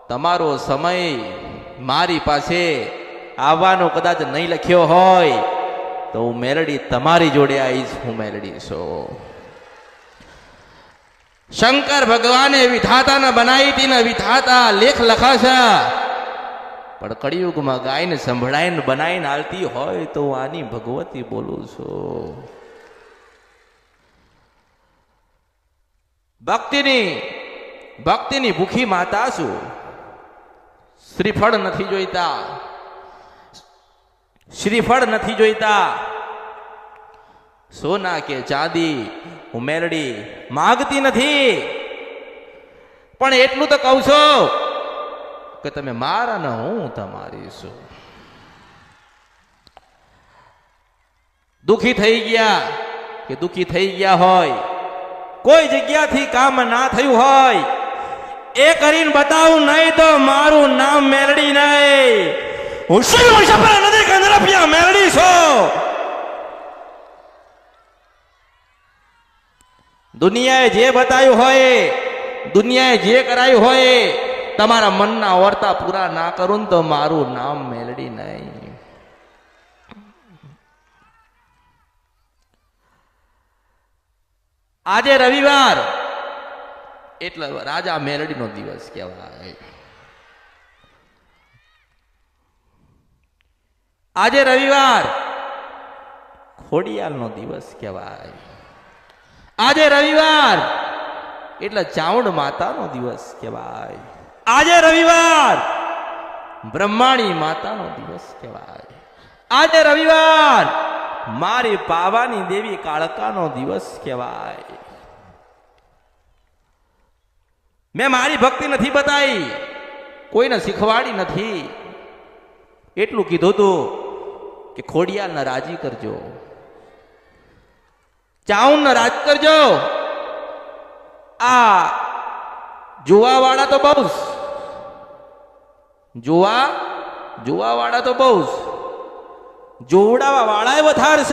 તમારો સમય મારી પાસે આવવાનો કદાચ નહીં લખ્યો હોય તો હું મેલડી તમારી જોડે આવીશ. હું મેલડી છું. શંકર ભગવાને વિધાતાને બનાવી હતી ને વિધાતા લેખ લખાશે, પણ કળિયુગમાં ગાયને સંભળાઈને બનાવીને હાલતી હોય તો આની ભગવતી બોલું છું. ભક્તિની ભૂખી માતા છું. શ્રીફળ નથી જોઈતા, શ્રીફળ નથી જોઈતા, સોના કે ચાંદી હું મેલડી માગતી નથી. પણ એટલું તો કહું છું કે તમે મારા ને હું તમારી છું. દુખી થઈ ગયા કે દુખી થઈ ગયા હોય, કોઈ જગ્યાથી કામ ના થયું હોય, એ કરીને બતાવું નહીં તો મારું નામ મેલડી નહીં. હું નથી કંદરપિયા મેલડી છું. દુનિયાએ જે બતાવ્યું હોય, દુનિયાએ જે કરાયું હોય, તમારા મનના વર્તા પૂરા ના કરું તો મારું નામ મેલડી નહીં. આજે રવિવાર એટલે રાજા મેલડીનો દિવસ કહેવાય. આજે રવિવાર ખોડિયાલનો દિવસ કહેવાય. આજે રવિવાર એટલે ચાઉંડ માતાનો દિવસ કહેવાય. આજે રવિવાર બ્રહ્માણી માતાનો દિવસ કહેવાય. આજે રવિવાર મારી પાવાની દેવી કાળકાનો દિવસ કહેવાય. મેં મારી ભક્તિ નથી બતાવી, કોઈને શીખવાડી નથી. એટલું કીધું તું કે ખોડિયાલને રાજી કરજો, ચાઉંડને રાજ કરજો. આ જોવા વાળા તો બહુ, જોવા વાળા તો બહુ, જોવડાવા વાળા વધારે.